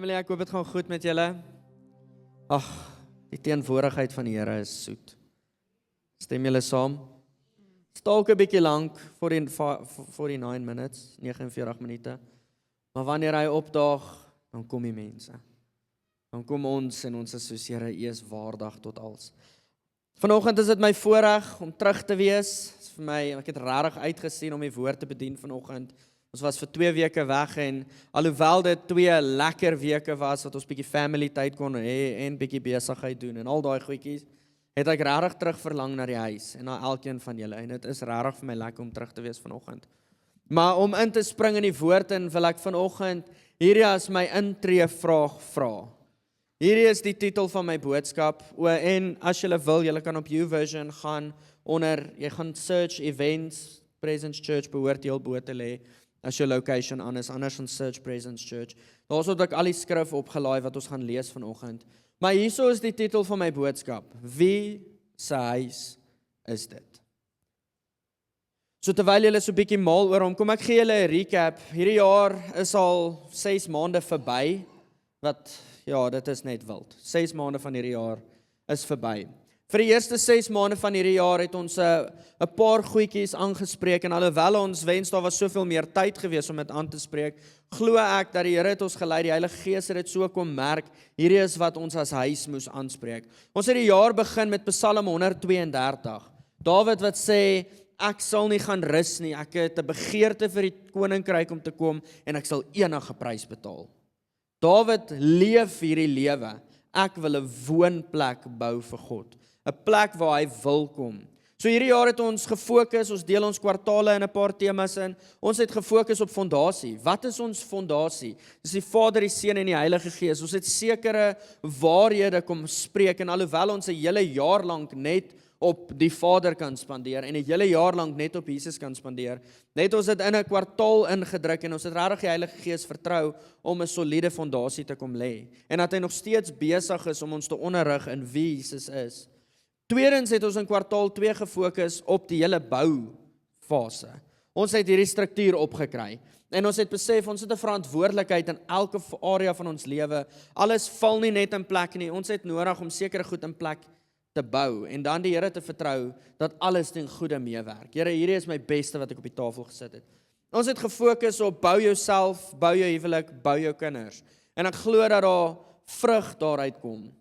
Family, ek hoop dit gaan goed met julle. Ag, die teenwoordigheid van die Here is soet. Stem julle saam? Stalk 'n bietjie lank, 49 minutes, 49 minute. Maar wanneer hy opdaag, dan kom die mense. Dan kom ons en ons is soos Here, U is waardig tot alles. Vanoggend is dit my voorreg om terug te wees. Vir my, ek het regtig uitgesien om die woord te bedien vanoggend. Ons was vir 2 weke weg en alhoewel dit 2 lekker weke was wat ons bietjie family tyd kon hê en bietjie besigheid doen en al daai goedjies, het ek regtig terug verlang na die huis en na elkeen van julle en dit is regtig vir my lekker om terug te wees vanoggend. Maar om in te spring in die woord en wil ek vanoggend hierdie as my intree vraag vra. Hierdie is die titel van my boodskap. En as julle wil, julle kan op YouVersion gaan onder, jy gaan search events, Presence Church behoort heel bo te lê. As jou location anders gaan search Presence Church. Daar het ek al die skrif opgelaai wat ons gaan lees vanoggend. Maar hierso is die titel van my boodskap. Wie se huis is dit? So terwyl julle so 'n bietjie maal oor hom, kom ek gee julle 'n recap. Hierdie jaar is al 6 maande verby. Ja, dit is net wild. 6 maande van hierdie jaar is verby. Vir die eerste 6 maande van hierdie jaar het ons 'n paar goedjies aangespreek en alhoewel ons wens daar was soveel meer tyd gewees om dit aan te spreek, glo ek dat die Here het ons gelei, die Heilige Gees het dit so kom merk, hierdie is wat ons as huis moes aanspreek. Ons het die jaar begin met Psalm 132. Dawid wat sê, ek sal nie gaan rus nie, ek het 'n begeerte vir die koninkryk om te kom en ek sal enige prys betaal. Dawid leef hierdie lewe, ek wil 'n woonplek bou vir God. 'n plek waar hy wil kom. So hierdie jaar het ons gefokus, ons deel ons kwartale in 'n paar temas in. Ons het gefokus op fondasie. Wat is ons fondasie? Dis die Vader, die Seun en die Heilige Gees. Ons het sekere waarhede kom spreek en alhoewel ons 'n hele jaar lank net op die Vader kan spandeer en 'n hele jaar lank net op Jesus kan spandeer, net ons dit in 'n kwartaal ingedruk en ons het regtig die Heilige Gees vertrou om 'n soliede fondasie te kom lê. En dat hy nog steeds besig is om ons te onderrig in wie Jesus is. Tweedens het ons in kwartaal 2 gefokus op die hele boufase. Ons het hierdie struktuur opgekry. En ons het besef, ons het 'n verantwoordelikheid in elke area van ons lewe. Alles val nie net in plek nie. Ons het nodig om sekere goed in plek te bou. En dan die Here te vertrou, dat alles ten goeie meewerk. Here, hierdie is my beste wat ek op die tafel gesit het. Ons het gefokus op bou jouself, bou jou huwelik, bou jou kinders. En ek glo dat daar vrug daaruit kom.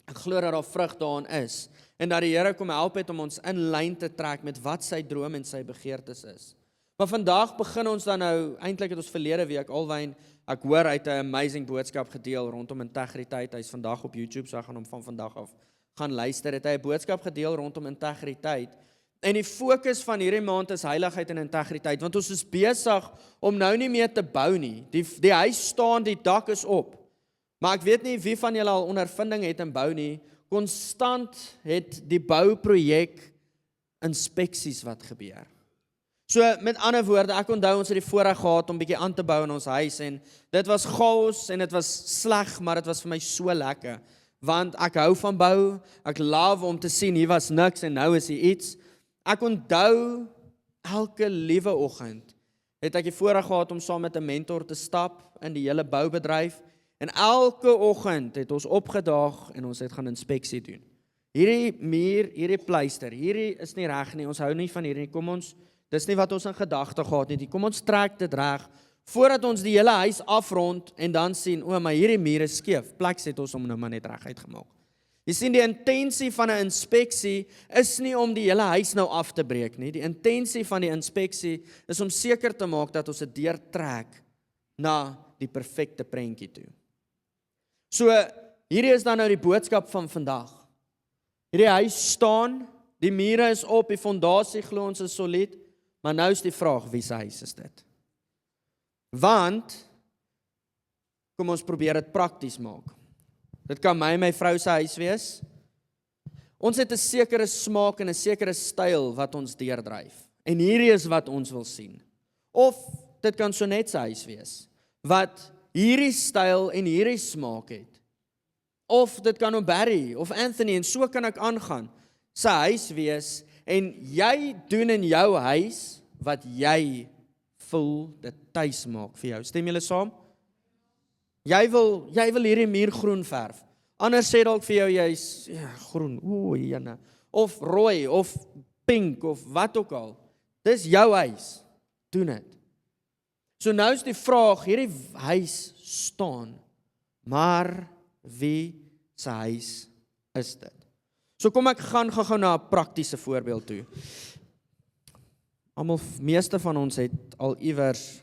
Ek glo dat daar vrug daarin is. En dat die Here kom help het om ons in lyn te trek met wat sy droom en sy begeertes is. Maar vandag begin ons dan nou, eintlik het ons verlede week alwyn, ek hoor uit 'n amazing boodskap gedeel rondom integriteit. Hy's vandag op YouTube, so ek gaan hom van vandag af gaan luister. Het hy 'n boodskap gedeel rondom integriteit. En die fokus van hierdie maand is heiligheid en integriteit, want ons is besig om nou nie meer te bou nie. Die huis staan, die dak is op. Maar ek weet nie wie van julle al ondervinding het in bou nie. Konstant het die bouprojek inspeksies wat gebeur. So met ander woorde, ek onthou ons het die voorreg gehad om bietjie aan te bou in ons huis en dit was chaos en dit was sleg, maar dit was vir my so lekker. Want ek hou van bou, ek love om te sien hier was niks en nou is hier iets. Ek onthou elke liewe oggend het ek die voorreg gehad om saam met 'n mentor te stap in die hele boubedryf. En elke oggend het ons opgedaag en ons het gaan inspeksie doen. Hierdie muur, hierdie pleister, hierdie is nie reg nie, ons hou nie van hierdie, dis nie wat ons in gedagte gehad het nie, kom ons trek dit reg, voordat ons die hele huis afrond en dan sien, maar hierdie muur is skeef, pleks het ons om nou maar net reg uitgemaak. Jy sien, die intensie van 'n inspeksie is nie om die hele huis nou af te breek nie, die intensie van die inspeksie is om seker te maak dat ons dit deurtrek na die perfekte prentjie toe. So, hierdie is dan nou die boodskap van vandag. Hierdie huis staan, die mure is op, die fondasie glo ons is solied, maar nou is die vraag, wie se huis is dit? Want, kom ons probeer dit prakties maak. Dit kan my vrou se huis wees. Ons het 'n sekere smaak en 'n sekere styl wat ons deurdryf. En hierdie is wat ons wil sien. Of, dit kan so net sy huis wees, wat hierdie styl en hierdie smaak het. Of dit kan op Barry of Anthony en so kan ek aangaan. Sy huis wees en jy doen in jou huis wat jy voel dit tuis maak vir jou. Stem julle saam? Jy wil hierdie muur groen verf. Anders sê dalk vir jou jy's groen, jene, of rooi of pink of wat ook al. Dis jou huis. Doen dit. So nou is die vraag, hierdie huis staan, maar wie se huis is dit? So kom ek gaan gou na 'n praktiese voorbeeld toe. Meeste van ons het al iewers,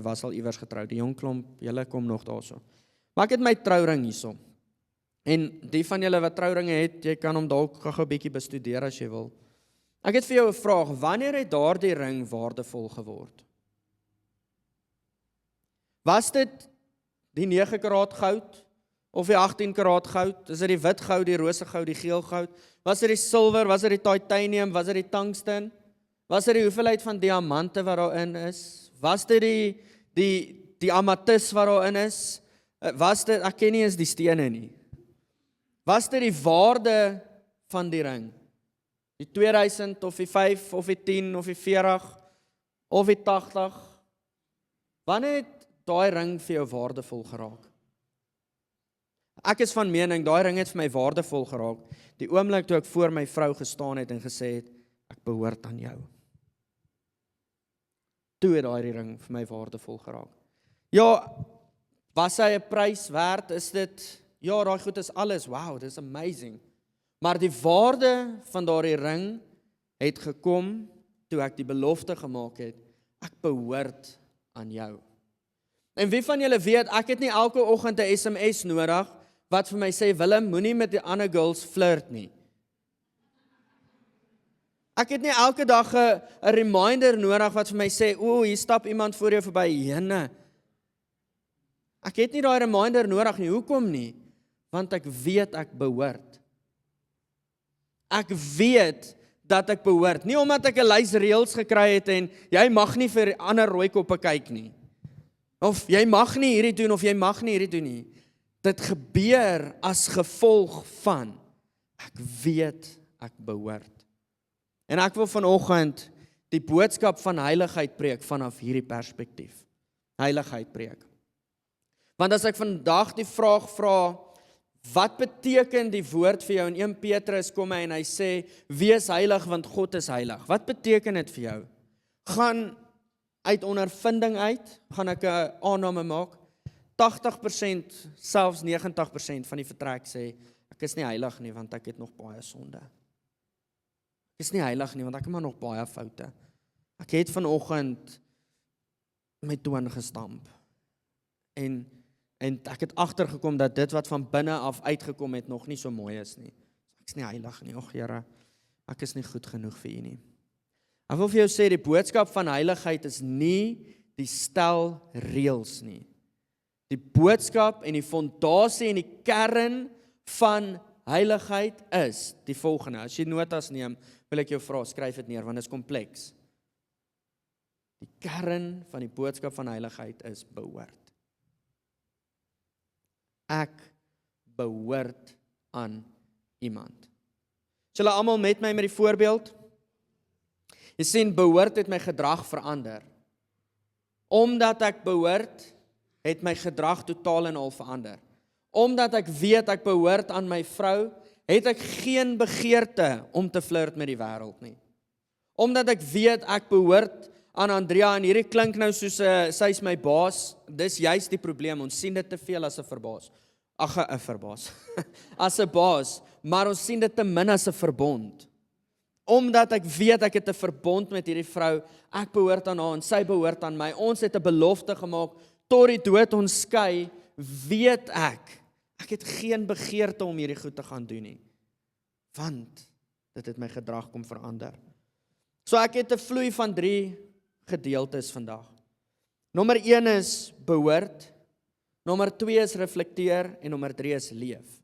was al iewers getroud. Die jong klomp, julle kom nog daarso. Maar ek het my trouring hierso. En die van julle wat trouringe het, jy kan hom dalk gou 'n bietjie bestudeer as jy wil. Ek het vir jou 'n vraag, wanneer het daardie ring waardevol geword? Was dit die 9 karaat goud of die 18 karaat goud? Is dit die wit goud, die rose goud, die geel goud? Was dit die silwer, was dit die titanium, was dit die tungsten? Was dit die hoeveelheid van diamante wat daarin is? Was dit die amatis wat daarin is? Was dit, ek ken nie eens die stene nie. Was dit die waarde van die ring? Die 2000 of die 5 of die 10 of die 40 of die 80? Wanneer het daai ring vir jou waardevol geraak? Ek is van mening, daai ring het vir my waardevol geraak die oomblik toe ek voor my vrou gestaan het en gesê het, ek behoort aan jou. Toe het daai ring vir my waardevol geraak. Ja, was hy 'n prys werd? Is dit, ja, daai goed is alles, wow, dit is amazing. Maar die waarde van daardie ring het gekom toe ek die belofte gemaak het, ek behoort aan jou. En wie van julle weet, ek het nie elke oggend 'n SMS nodig wat vir my sê, Willem, moenie met die ander girls flirt nie. Ek het nie elke dag 'n reminder nodig wat vir my sê, hier stap iemand voor jou verby, jene. Ek het nie daai reminder nodig nie, hoekom nie? Want ek weet ek behoort. Ek weet dat ek behoort, nie omdat ek 'n lys reëls gekry het en jy mag nie vir ander rooi koppe kyk nie. Of jy mag nie hierdie doen, of jy mag nie hierdie doen nie. Dit gebeur as gevolg van, ek weet ek behoort. En ek wil vanoggend die boodskap van heiligheid preek vanaf hierdie perspektief. Heiligheid preek. Want as ek vandag die vraag vra, wat beteken die woord vir jou? In 1 Petrus kom hy en hy sê, wees heilig want God is heilig. Wat beteken dit vir jou? Gaan uit ondervinding uit, gaan ek 'n aanname maak, 80%, selfs 90% van die vertrek sê, ek is nie heilig nie, want ek het nog baie sonde. Ek is nie heilig nie, want ek het maar nog baie foute. Ek het vanoggend my toon gestamp. En ek het agtergekom dat dit wat van binne af uitgekom het, nog nie so mooi is nie. Ek is nie heilig nie, och Here, ek is nie goed genoeg vir U nie. Ek wil vir jou sê, die boodskap van heiligheid is nie die stel reëls nie. Die boodskap en die fondasie en die kern van heiligheid is die volgende. As jy notas neem, wil ek jou vra, skryf dit neer, want dit is kompleks. Die kern van die boodskap van heiligheid is behoort. Ek behoort aan iemand. Is julle almal met my met die voorbeeld? Jy sien, behoort het my gedrag verander. Omdat ek behoort, het my gedrag totaal en al verander. Omdat ek weet ek behoort aan my vrou, het ek geen begeerte om te flirt met die wêreld nie. Omdat ek weet ek behoort aan Andrea, en hierdie klink nou soos sy is my baas, dis juist die probleem, ons sien dit te veel as 'n verbaas. As 'n baas, maar ons sien dit te min as 'n verbond. Omdat ek weet ek het 'n verbond met hierdie vrou, ek behoort aan haar en sy behoort aan my, ons het 'n belofte gemaak, tot die dood ons skei, weet ek het geen begeerte om hierdie goed te gaan doen nie, want dit het my gedrag kom verander. So ek het 'n vloei van 3 gedeeltes vandag. Nommer 1 is behoort, nommer 2 is reflekteer en nommer 3 is leef.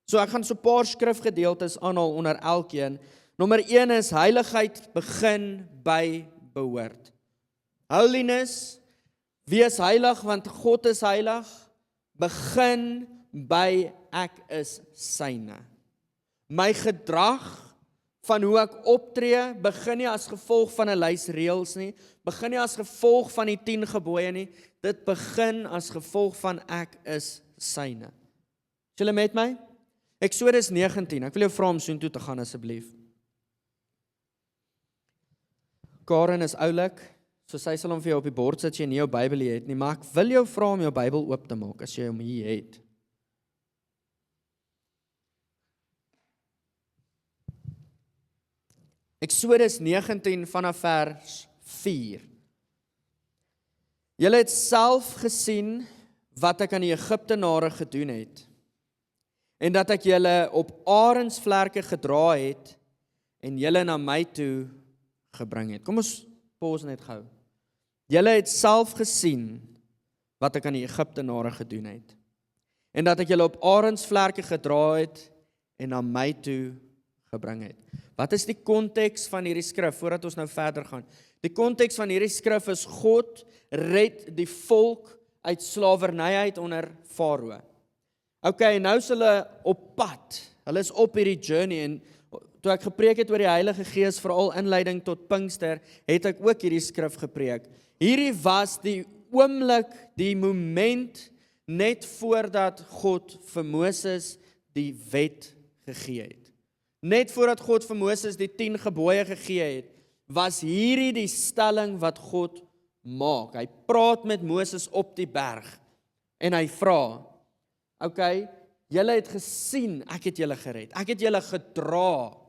So ek gaan so 'n paar skrifgedeeltes aanhaal onder elkeen. Nommer 1 is heiligheid begin by behoort. Holiness, wees heilig want God is heilig, begin by ek is syne. My gedrag van hoe ek optree, begin nie as gevolg van 'n lys reëls nie, begin nie as gevolg van die 10 gebooie nie, dit begin as gevolg van ek is syne. Is julle met my? Eksodus 19, ek wil jou vra om soontoe te gaan asseblief. Karen is oulik, so sy sal hom vir jou op die bord sit as jy nie jou Bybel hier het nie, maar ek wil jou vra om jou Bybel oop te maak as jy hom hier het. Eksodus 19 vanaf vers 4. Julle het self gesien wat ek aan die Egiptenare gedoen het, en dat ek julle op arensvlerke gedra het, en julle na my toe gebring het. Kom ons pause net gou. Julle het self gesien wat ek aan die Egiptenare gedoen het, en dat ek julle op arensvlerke gedra het, en na my toe gebring het. Wat is die konteks van hierdie skrif, voordat ons nou verder gaan? Die konteks van hierdie skrif is, God red die volk uit slawerny uit onder Farao. Okay, nou is hulle op pad, hulle is op hierdie journey, en toe ek gepreek het oor die Heilige Gees, veral inleiding tot Pinkster, het ek ook hierdie skrif gepreek. Hierdie was die oomblik, die moment, net voordat God vir Moses die wet gegee het. Net voordat God vir Moses die 10 gebooie gegee het, was hierdie die stelling wat God maak. Hy praat met Moses op die berg, en hy vra, okay, julle het gesien, ek het julle gered, ek het julle gedra,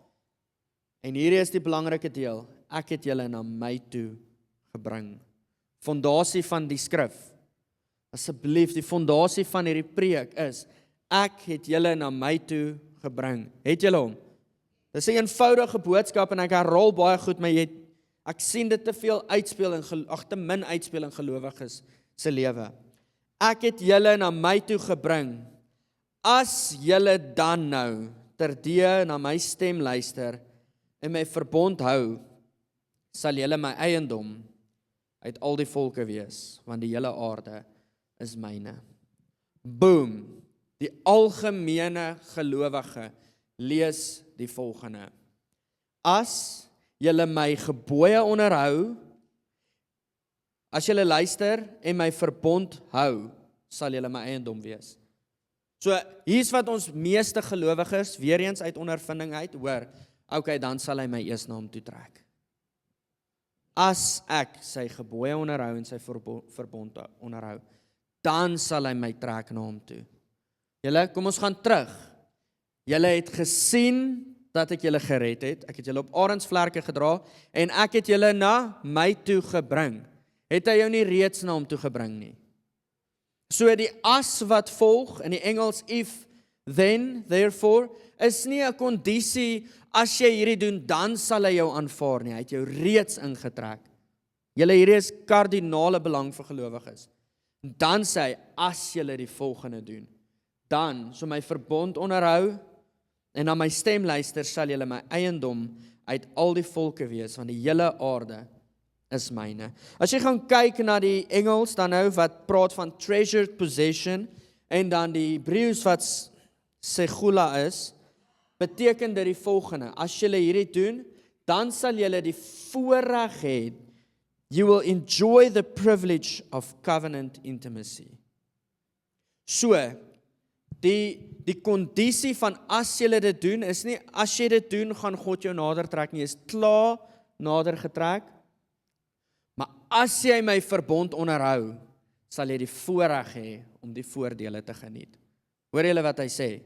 en hierdie is die belangrike deel, ek het julle na my toe gebring. Fondasie van die skrif, asseblief, die fondasie van hierdie preek is, ek het julle na my toe gebring. Het julle hom? Dis 'n eenvoudige boodskap, en ek herhaal baie goed, maar ek sien dit te veel uitspeel, te min uitspeel in gelowiges se lewe. Ek het julle na my toe gebring, as julle dan nou terdee na my stem luister, en my verbond hou, sal julle my eiendom uit al die volke wees, want die hele aarde is myne. Boom! Die algemene gelowige lees die volgende. As julle my gebooie onderhou, as julle luister en my verbond hou, sal julle my eiendom wees. So, hier's wat ons meeste gelowiges, weer eens uit ondervinding uit, hoor, okay, dan sal hy my eers na hom toe trek. As ek sy gebooie onderhou en sy verbond onderhou, dan sal hy my trek na hom toe. Julle, kom ons gaan terug. Julle het gesien dat ek julle gered het, ek het julle op arensvlerke gedra, en ek het julle na my toe gebring. Het hy jou nie reeds na hom toe gebring nie? So die as wat volg, in die Engels if, then, therefore, is nie 'n kondisie, as jy hierdie doen, dan sal hy jou aanvaar nie, hy het jou reeds ingetrek. Julle, hierdie is kardinale belang vir gelowiges. Dan sê hy, as julle die volgende doen, dan, so my verbond onderhou, en na my stem luister, sal julle my eiendom uit al die volke wees, want die hele aarde is myne. As jy gaan kyk na die Engels dan nou, wat praat van treasured possession, en dan die Hebreëus wat segula is, beteken dit die volgende, as julle hierdie doen, dan sal julle die voorreg hê, you will enjoy the privilege of covenant intimacy. So, die kondisie van as jy dit doen, is nie, as jy dit doen, gaan God jou nader trek nie, is klaar nader getrek, maar as jy my verbond onderhou, sal jy die voorreg hê om die voordele te geniet. Hoor julle wat hy sê?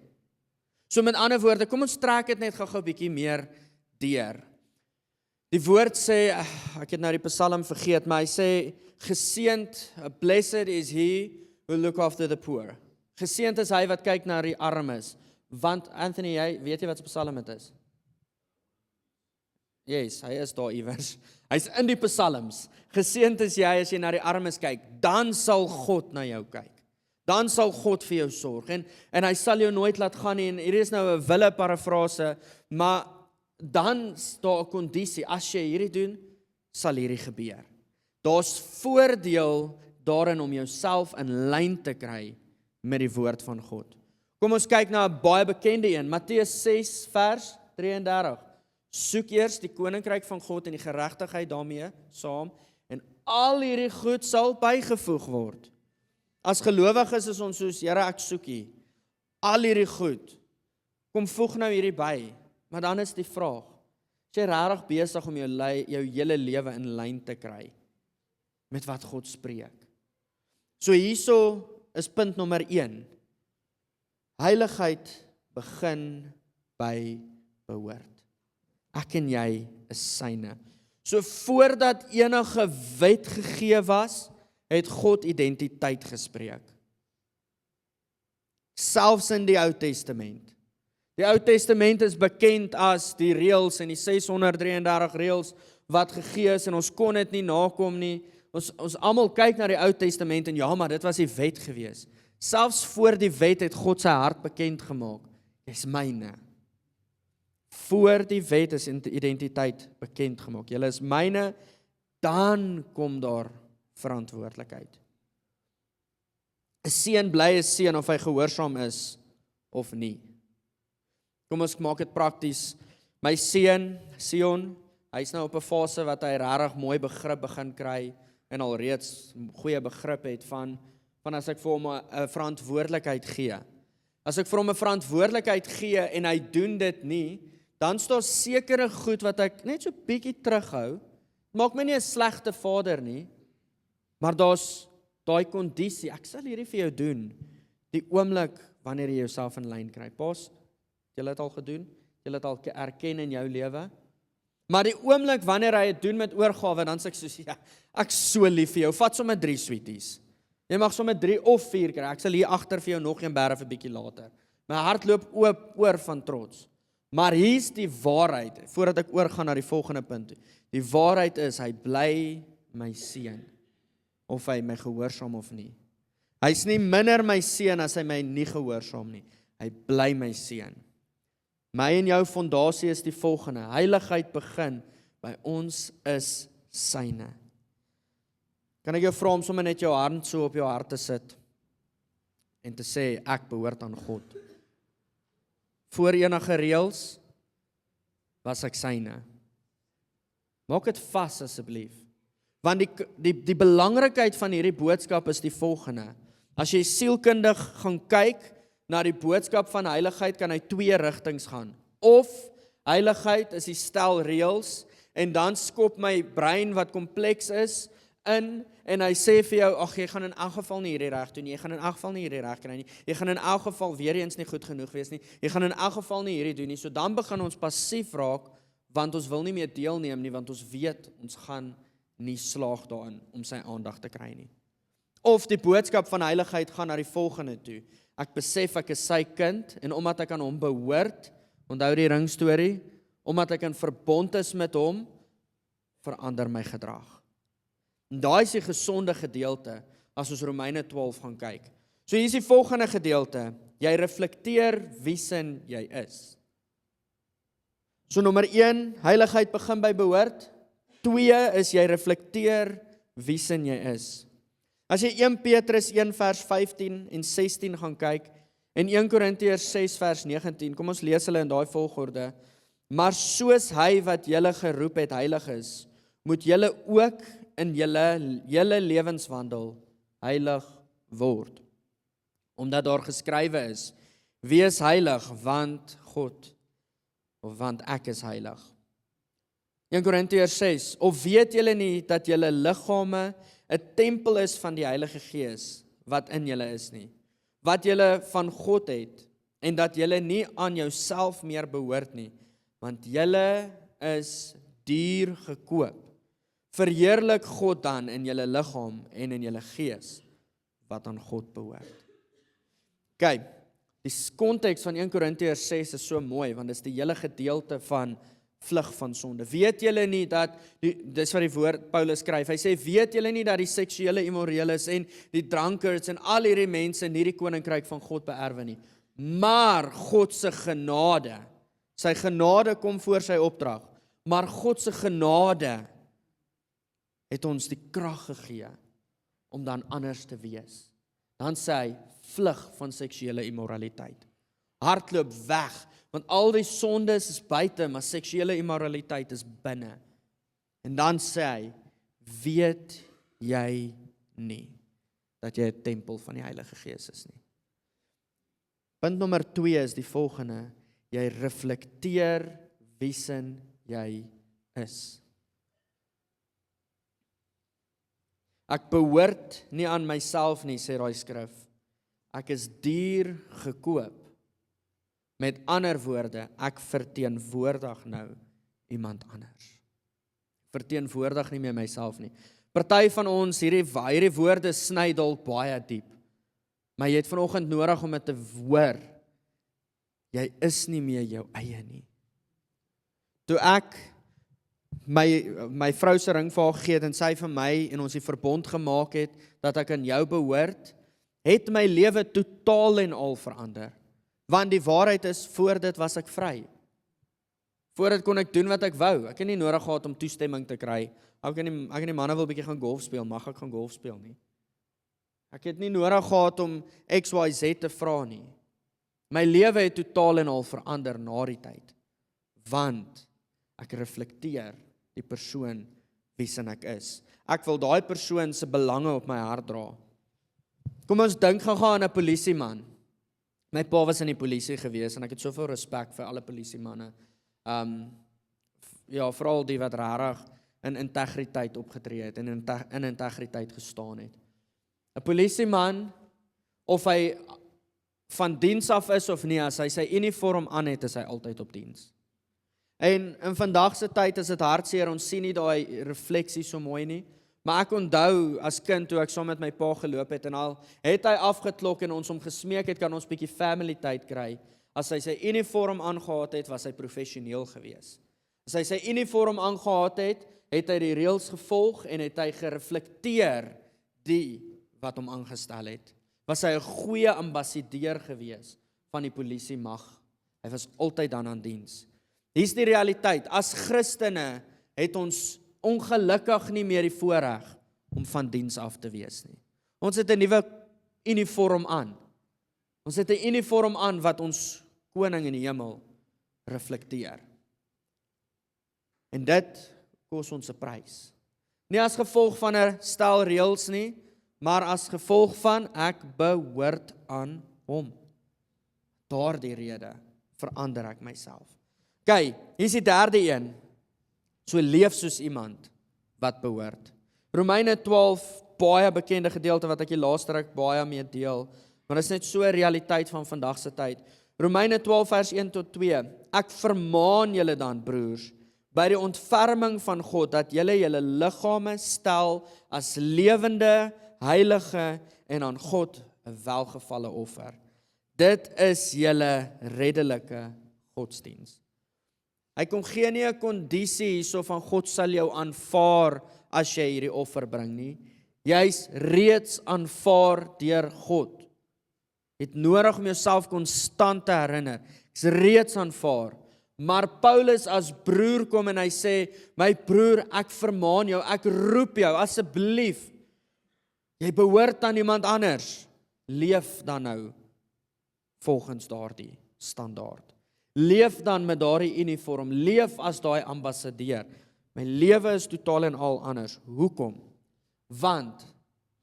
So met ander woorde, kom ons trek dit net gou-gou 'n bietjie meer deur. Die woord sê, ek het nou die Psalm vergeet, maar hy sê, geseënd, blessed is he who look after the poor. Geseënd is hy wat kyk na die armes. Want, Anthony, weet jy wat se Psalm dit is? Yes, hy is daar iewers. Hy's in die Psalms. Geseënd is jy as jy na die armes kyk, dan sal God na jou kyk. Dan sal God vir jou sorg. En hy sal jou nooit laat gaan nie. En hier is nou 'n wille parafrase, maar dan is daar 'n kondisie. As jy hierdie doen, sal hierdie gebeur. Daar's voordeel daarin om jouself in lyn te kry met die woord van God. Kom ons kyk na 'n baie bekende een, Matteus 6 vers 33. Soek eers die koninkryk van God en die geregtigheid daarmee saam, en al hierdie goed sal bygevoeg word. As gelowiges is ons soos, Here, ek soek U. Al hierdie goed, kom voeg nou hierdie by. Maar dan is die vraag, is jy regtig besig om jou hele lewe in lyn te kry met wat God spreek? So hierso is punt nommer 1. Heiligheid begin by behoort. Ek en jy is syne. So voordat enige wet gegee was, het God identiteit gespreek. Selfs in die Ou Testament. Die Ou Testament is bekend as die reëls en die 633 reëls wat gegee is en ons kon dit nie nakom nie. Ons almal kyk na die Ou Testament en ja, maar dit was die wet gewees. Selfs voor die wet het God sy hart bekend gemaak. Jy's myne. Voor die wet is identiteit bekend gemaak. Julle is myne, dan kom daar verantwoordelikheid. 'n Seun bly 'n seun of hy gehoorsaam is of nie. Kom ons maak dit prakties. My seun, Sion, hy's nou op 'n fase wat hy regtig mooi begrip begin kry en alreeds goeie begrip het van as ek vir hom 'n verantwoordelikheid gee. As ek vir hom 'n verantwoordelikheid gee en hy doen dit nie, dan is daar sekere goed wat ek net so bietjie terughou. Maak my nie 'n slegte vader nie, maar daar's daai kondisie, ek sal hierdie vir jou doen, die oomblik wanneer jy jouself in lyn kry. Pas, jy het al gedoen, jy het al erken in jou lewe, maar die oomblik wanneer hy het doen met oorgawe, dan sê ek soos, ja, ek so lief vir jou, vat sommer 3 sweeties. Jy mag sommer 3 of 4 kry, ek sal hier agter vir jou nog een berg 'n bietjie later. My hart loop oor van trots. Maar hier's die waarheid, voordat ek oorgaan na die volgende punt. Die waarheid is, hy bly my seun, of hy my gehoorsaam of nie. Hy's nie minder my seun as hy my nie gehoorsaam nie. Hy bly my seun. My en jou fondasie is die volgende. Heiligheid begin by ons is syne. Kan ek jou vra om sommer net jou hand so op jou hart te sit en te sê, ek behoort aan God. Voor enige reëls was ek syne. Maak dit vas asseblief. Want die belangrikheid van hierdie boodskap is die volgende. As jy sielkundig gaan kyk na die boodskap van heiligheid, kan hy 2 rigtings gaan. Of heiligheid is die stel reëls en dan skop my brein wat kompleks is in en hy sê vir jou, ag, jy gaan in elk geval nie hierdie reg doen nie, jy gaan in elk geval nie hierdie reg kry nie, jy gaan in elk geval weer eens nie goed genoeg wees nie, jy gaan in elk geval nie hierdie doen nie. So dan begin ons passief raak, want ons wil nie meer deelneem nie, want ons weet, ons gaan nie slaag daarin om sy aandag te kry nie. Of die boodskap van heiligheid gaan na die volgende toe. Ek besef ek is sy kind, en omdat ek aan hom behoort, onthou die ringstorie, omdat ek in verbond is met hom, verander my gedrag. En daai is die gesonde gedeelte, as ons Romeine 12 gaan kyk. So hier is die volgende gedeelte, jy reflekteer wie sin jy is. So nommer 1, heiligheid begin by behoort. 2 is jy reflekteer wie sin jy is. As jy 1 Petrus 1 vers 15 en 16 gaan kyk, en 1 Korintiërs 6 vers 19, kom ons lees hulle in daai volgorde. Maar soos hy wat julle geroep het heilig is, moet julle ook in julle lewenswandel heilig word. Omdat daar geskrywe is, wees heilig, want ek is heilig. 1 Korintiërs 6, of weet julle nie dat julle liggame 'n tempel is van die Heilige Gees, wat in julle is nie, wat julle van God het, en dat julle nie aan jouself meer behoort nie, want julle is duur gekoop. Verheerlik God dan in julle liggaam en in julle gees, wat aan God behoort. Kyk, die konteks van 1 Korintiërs 6 is so mooi, want dit is die hele gedeelte van vlug van sonde. Weet julle nie dat, dis wat die woord Paulus skryf, hy sê, weet julle nie dat die seksuele immoreles en die drankards en al hierdie mense nie die koninkryk van God beerwe nie, maar God se genade, sy genade kom voor sy opdrag, maar God se genade het ons die krag gegee om dan anders te wees. Dan sê hy, vlug van seksuele immoraliteit. Hardloop weg Want al die sondes is buite, maar seksuele immoraliteit is binne. En dan sê hy, weet jy nie dat jy 'n tempel van die Heilige Gees is nie. Punt nommer 2 is die volgende, jy reflekteer wiesin jy is. Ek behoort nie aan myself nie, sê daai skrif. Ek is duur gekoop. Met ander woorde, ek verteenwoordig nou iemand anders. Verteenwoordig nie meer myself nie. Party van ons, hierdie woorde sny dalk baie diep. Maar jy het vanoggend nodig om dit te hoor. Jy is nie meer jou eie nie. Toe ek my vrou se ring vir haar gegee het en sy vir my en ons die verbond gemaak het dat ek aan jou behoort, het my lewe totaal en al verander. Want die waarheid is, voor dit was ek vry. Voor dit kon ek doen wat ek wou. Ek het nie nodig gehad om toestemming te kry. Ek en die manne wil bietjie gaan golf speel, mag ek gaan golf speel nie. Ek het nie nodig gehad om XYZ te vra nie. My lewe het totaal en al verander na die tyd. Want ek reflekteer die persoon wiesin ek is. Ek wil daai persoon se belange op my hart dra. Kom ons dink gaan 'n polisieman. My pa was in die polisie gewees en ek het soveel respek vir alle polisiemanne. Ja, veral die wat regtig in integriteit opgetree het en in integriteit gestaan het. 'n Polisieman, of hy van diens af is of nie, as hy sy uniform aan het, is hy altyd op diens. En in vandag se tyd is dit hartseer, ons sien nie daai refleksie so mooi nie. Maar ek onthou as kind toe ek saam met my pa geloop het en al het hy afgeklok en ons hom gesmeek het, kan ons bietjie family tyd kry. As hy sy uniform aangehad het, was hy professioneel gewees. As hy sy uniform aangehad het, het hy die reëls gevolg en het hy gereflekteer die wat hom aangestel het. Was hy 'n goeie ambassadeur gewees van die polisie mag. Hy was altyd dan aan diens. Hier's die realiteit. As Christene het ons ongelukkig nie meer die voorreg om van diens af te wees nie. Ons het 'n nuwe uniform aan. Ons het 'n uniform aan wat ons koning in die hemel reflekteer. En dit kos ons 'n prys. Nie as gevolg van 'n stel reëls nie, maar as gevolg van ek behoort aan hom. Daardie rede verander ek myself. Kyk, hier is die derde een. So leef soos iemand wat behoort. Romeine 12, baie bekende gedeelte wat ek die laaste ruk baie mee deel, maar dit is net so 'n realiteit van vandag se tyd. Romeine 12 vers 1 tot 2. Ek vermaan julle dan, broers, by die ontferming van God, dat julle julle liggame stel as lewende, heilige en aan God 'n welgevalle offer. Dit is julle reddelike godsdiens. Hy kom gee nie 'n kondisie hierso van God sal jou aanvaar as jy hierdie offer bring nie. Jy's reeds aanvaar deur God. Jy het nodig om jouself konstant te herinner. Ek's reeds aanvaar. Maar Paulus as broer kom en hy sê, my broer, ek vermaan jou, ek roep jou, asseblief. Jy behoort aan iemand anders. Leef dan nou volgens daardie standaard. Leef dan met daardie uniform, leef as daai ambassadeur. My lewe is totaal en al anders. Hoekom? Want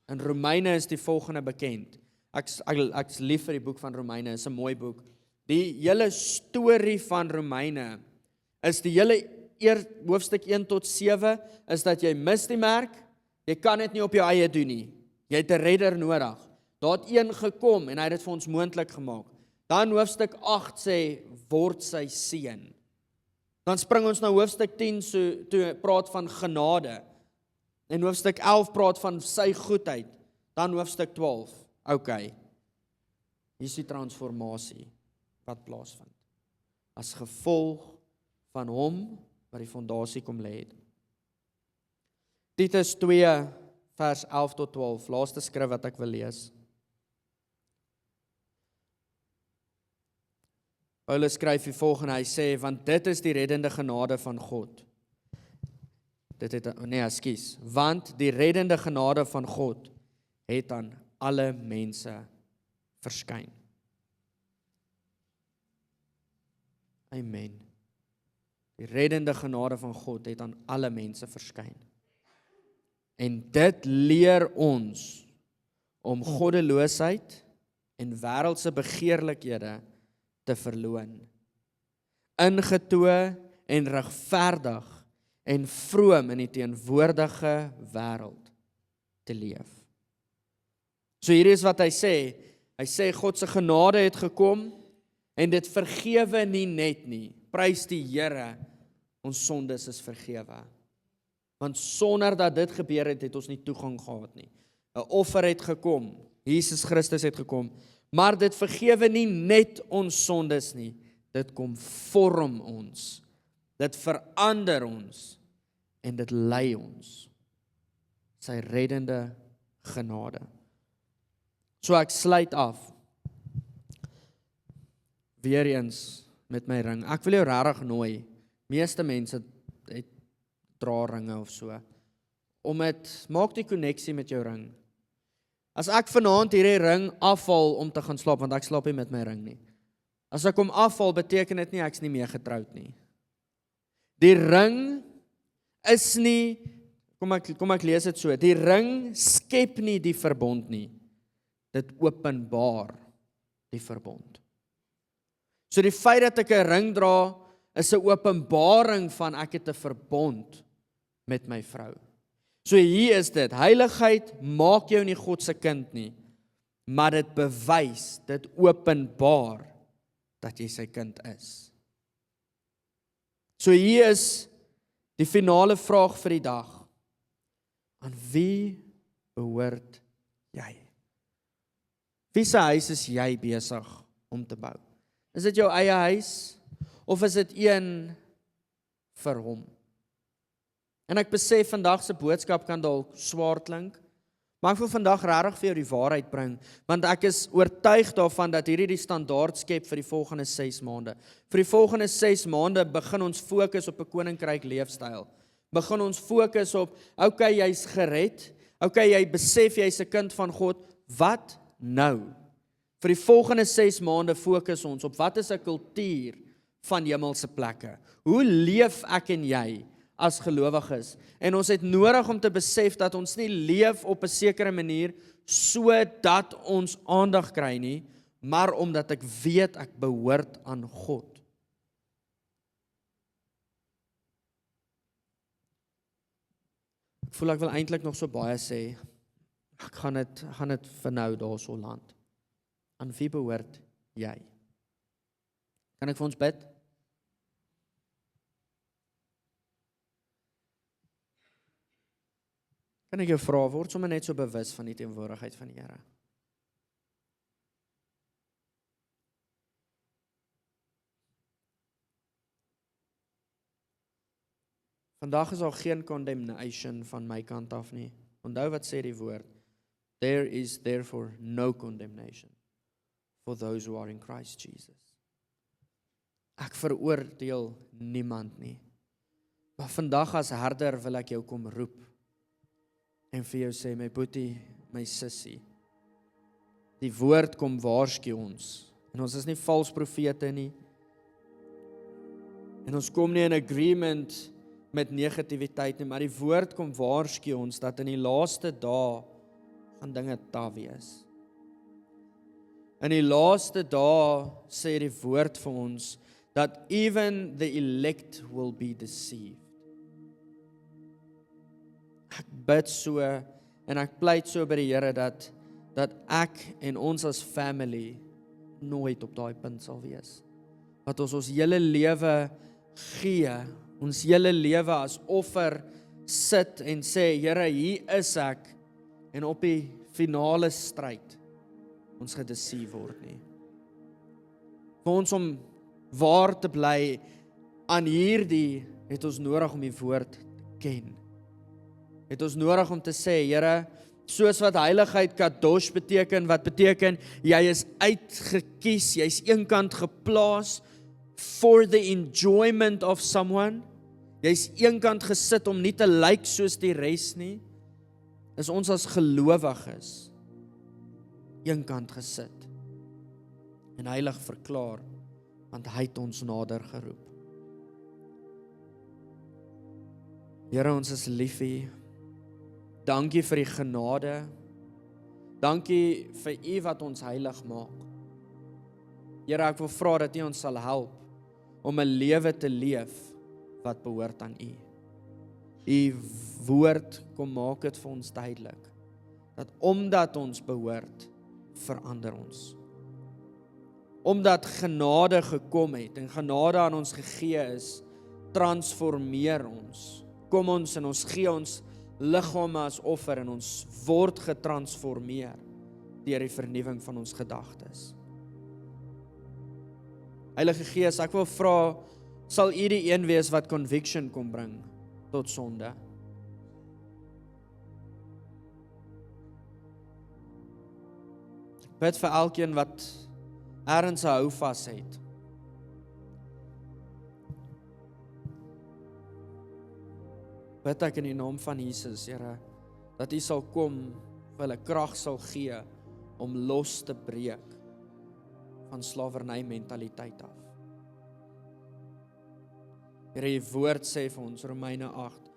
in Romeine is die volgende bekend. Ek's lief vir die boek van Romeine, is 'n mooi boek. Die hele storie van Romeine is die hele hoofstuk 1 tot 7 is dat jy mis die merk, jy kan dit nie op jou eie doen nie. Jy het 'n redder nodig. Daar het een gekom en hy het dit vir ons moontlik gemaak. Dan hoofstuk 8 sê, word sy seun. Dan spring ons na hoofstuk 10 toe praat van genade. En hoofstuk 11 praat van sy goedheid. Dan hoofstuk 12, okay. Hier is die transformasie wat plaasvind. As gevolg van hom wat die fondasie kom lê het. Titus 2 vers 11 tot 12, laaste skrif wat ek wil lees. Paulus skryf die volgende, hy sê, want dit is die reddende genade van God. Want die reddende genade van God het aan alle mense verskyn. Amen. Die reddende genade van God het aan alle mense verskyn. En dit leer ons om goddeloosheid en wêreldse begeerlikhede te verloon. Ingetoe en regverdig en vroom in die teenwoordige wêreld te leef. So hier is wat hy sê. Hy sê God se genade het gekom en dit vergewe nie net nie. Prys die Here, ons sondes is vergewe. Want sonder dat dit gebeur het, het ons nie toegang gehad nie. 'n Offer het gekom, Jesus Christus het gekom, maar dit vergewe nie net ons sondes nie. Dit kom vorm ons. Dit verander ons en dit lei ons. Sy reddende genade. So ek sluit af. Weereens met my ring. Ek wil jou regtig nooi. Meeste mense dra ringe of so. Maak die koneksie met jou ring. As ek vanaand hierdie ring afval om te gaan slaap, want ek slaap nie met my ring nie. As ek hom afval, beteken dit nie ek's nie meer getroud nie. Die ring is nie, kom ek lees dit so, die ring skep nie die verbond nie. Dit openbaar die verbond. So die feit dat ek 'n ring dra, is 'n openbaring van ek het 'n verbond met my vrou. So hier is dit, heiligheid maak jou nie God se kind nie, maar dit bewys, dit openbaar dat jy sy kind is. So hier is die finale vraag vir die dag. Aan wie behoort jy? Wie se huis is jy besig om te bou? Is dit jou eie huis of is dit een vir hom? En ek besef vandag se boodskap kan dalk swaar klink, maar ek wil vandag regtig vir jou die waarheid bring, want ek is oortuig daarvan dat hierdie die standaard skep vir die volgende 6 maande. Vir die volgende 6 maande begin ons fokus op 'n koninkryk leefstyl. Begin ons fokus op, okay, jy's gered, okay, jy besef jy's 'n kind van God, wat nou? Vir die volgende 6 maande fokus ons op wat is 'n kultuur van hemelse plekke? Hoe leef ek en jy as gelowiges? En ons het nodig om te besef dat ons nie leef op 'n sekere manier sodat ons aandag kry nie, maar omdat ek weet ek behoort aan God. Ek voel ek wil eintlik nog so baie sê. Ek gaan dit vir nou daarso land. Aan wie behoort jy? Kan ek vir ons bid? Kan ek jou vra, word sommer net so bewus van die teenwoordigheid van die Here? Vandag is daar geen condemnation van my kant af nie. Onthou wat sê die woord. There is therefore no condemnation for those who are in Christ Jesus. Ek veroordeel niemand nie. Maar vandag as herder wil ek jou kom roep en vir jou sê, my boetie, my sussie, die woord kom waarsku ons. En ons is nie vals profete nie. En ons kom nie in agreement met negativiteit nie, maar die woord kom waarsku ons dat in die laaste dae gaan dinge taaf wees. In die laaste dae sê die woord vir ons dat even the elect will be deceived. Ek bid so en ek pleit so by die Here dat ek en ons as family nooit op daai punt sal wees. Dat ons hele lewe gee, ons hele lewe as offer sit en sê, Here, hier is ek, en op die finale stryd ons gedeceive word nie. Vir ons om waar te bly aan hierdie, het ons nodig om die woord te ken. Het ons nodig om te sê, Here, soos wat heiligheid kadosh beteken, wat beteken, jy is uitgekies, jy is eenkant geplaas for the enjoyment of someone, jy is eenkant gesit om nie te lyk soos die res nie, is ons as gelowiges eenkant gesit en heilig verklaar want hy het ons nader geroep. Here, ons is lief vir U. Dankie vir die genade. Dankie vir U wat ons heilig maak. Here, ek wil vra dat U ons sal help om 'n lewe te leef wat behoort aan U. U woord kom maak dit vir ons duidelik, dat omdat ons behoort, verander ons. Omdat genade gekom het en genade aan ons gegee is, transformeer ons. Kom ons en ons gee ons liggame as offer en ons word getransformeer deur die vernuwing van ons gedagtes. Heilige Gees, ek wil vra, sal U die een wees wat conviction kom bring tot sonde? Ek bid vir elkeen wat ergens 'n houvas het. Bid ek in die naam van Jesus, Here, dat U sal kom, vir hulle krag sal gee om los te breek van slawerny mentaliteit af. Here, U woord sê vir ons, Romeine 8,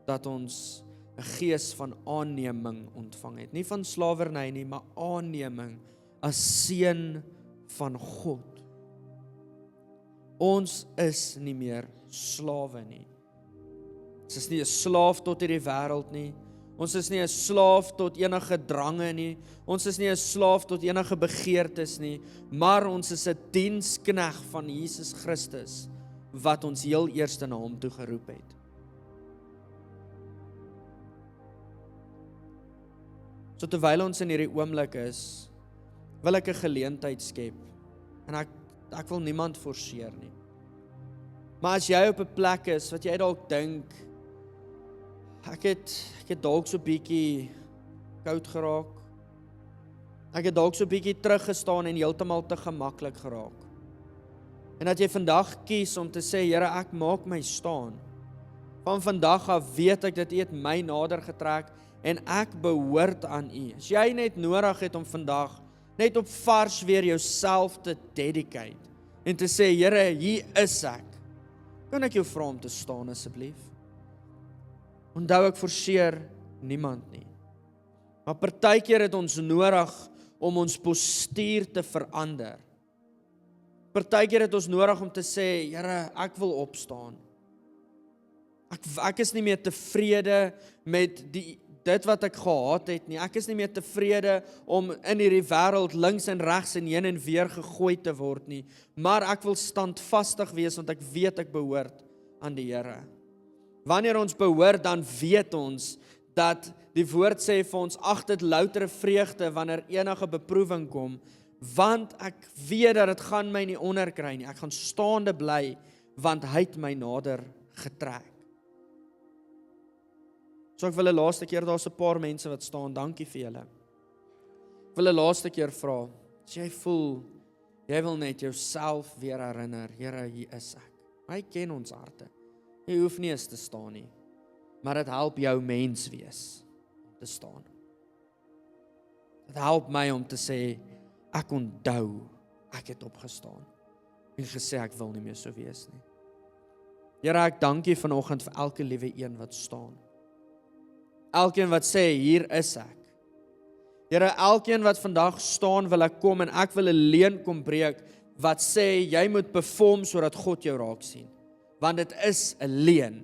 dat ons 'n gees van aanneming ontvang het. Nie van slawerny nie, maar aanneming as seun van God. Ons is nie meer slawe nie. Ons is nie 'n slaaf tot hierdie wêreld nie. Ons is nie 'n slaaf tot enige drange nie. Ons is nie 'n slaaf tot enige begeertes nie, maar ons is 'n dienskneg van Jesus Christus, wat ons heel eerste na hom toe geroep het. So terwyl ons in hierdie oomblik is, wil ek 'n geleentheid skep, en ek wil niemand forceer nie. Maar as jy op 'n plek is, wat jy dalk dink, ek het dalk so bietjie koud geraak, ek het dalk so bietjie teruggestaan en heeltemal te gemaklik geraak, en dat jy vandag kies om te sê, Here, ek maak my staan. Van vandag af weet ek dat U het my nader getrek en ek behoort aan U. As jy net nodig het om vandag net op vars weer jouself te dedicate en te sê, Here, hier is ek. Kan ek jou vra om te staan asseblief? Onthou, ek forceer niemand nie. Maar partykeer het ons nodig om ons postuur te verander. Partykeer het ons nodig om te sê, Here, ek wil opstaan. Ek is nie meer tevrede met dit wat ek gehaat het nie. Ek is nie meer tevrede om in hierdie wêreld links en regs en heen en weer gegooi te word nie. Maar ek wil standvastig wees, want ek weet ek behoort aan die Here. Wanneer ons behoort, dan weet ons dat die woord sê vir ons, ag dit loutere vreugde wanneer enige beproewing kom, want ek weet dat dit gaan my nie onderkry nie. Ek gaan staande bly, want hy het my nader getrek. So ek wil 'n laaste keer, daar's 'n paar mense wat staan, dankie vir julle. Ek wil 'n laaste keer vra, as jy voel, jy wil net jouself weer herinner, Here, hier is ek. Hy ken ons harte. Jy hoef nie eens te staan nie, maar dit help jou mens wees om te staan. Dit help my om te sê, ek onthou, ek het opgestaan en gesê ek wil nie meer so wees nie. Here, ek dank U vanoggend vir elke liewe een wat staan. Elkeen wat sê, hier is ek. Here, elkeen wat vandag staan, wil ek kom en ek wil 'n leuen kom breek, wat sê, jy moet perform sodat God jou raak sien. Want dit is 'n leuen.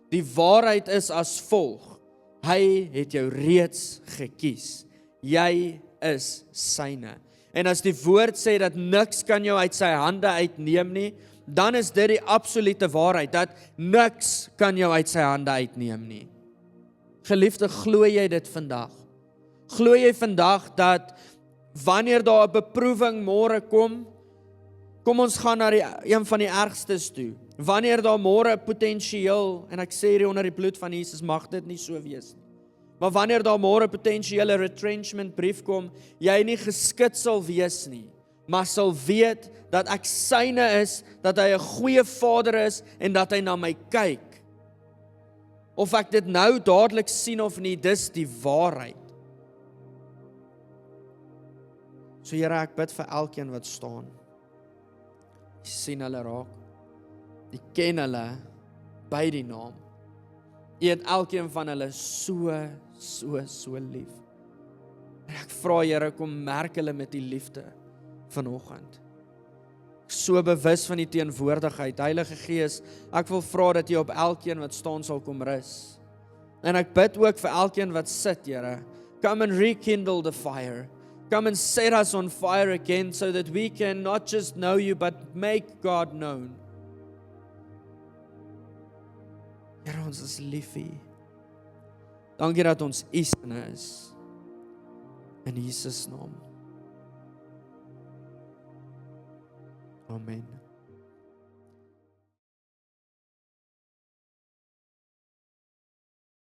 Die waarheid is as volg, hy het jou reeds gekies. Jy is syne. En as die woord sê dat niks kan jou uit sy hande uitneem nie, dan is dit die absolute waarheid, dat niks kan jou uit sy hande uitneem nie. Geliefde, glo jy dit vandag? Glo jy vandag dat wanneer daar 'n beproewing môre kom ons gaan na een van die ergstes toe. Wanneer daar môre potensieel, en ek sê hier onder die bloed van Jesus, mag dit nie so wees nie. Maar wanneer daar môre potensiële retrenchment brief kom, jy nie geskit sal wees nie, maar sal weet dat ek syne is, dat hy 'n goeie Vader is en dat hy na my kyk. Of ek dit nou dadelik sien of nie, dis die waarheid. So Here, ek bid vir elkeen wat staan. U sien hulle raak. U ken hulle by die naam. U het elkeen van hulle so lief. En ek vra Here, kom merk hulle met die liefde vanoggend. So bewus van die teenwoordigheid, Heilige Gees, ek wil vra dat U op elkeen wat staan sal kom rus. En ek bid ook vir elkeen wat sit, Here, come and rekindle the fire. Come and set us on fire again so that we can not just know You but make God known. Here, ons is lief vir U. Dankie dat ons U sinne is. In Jesus naam. Amen.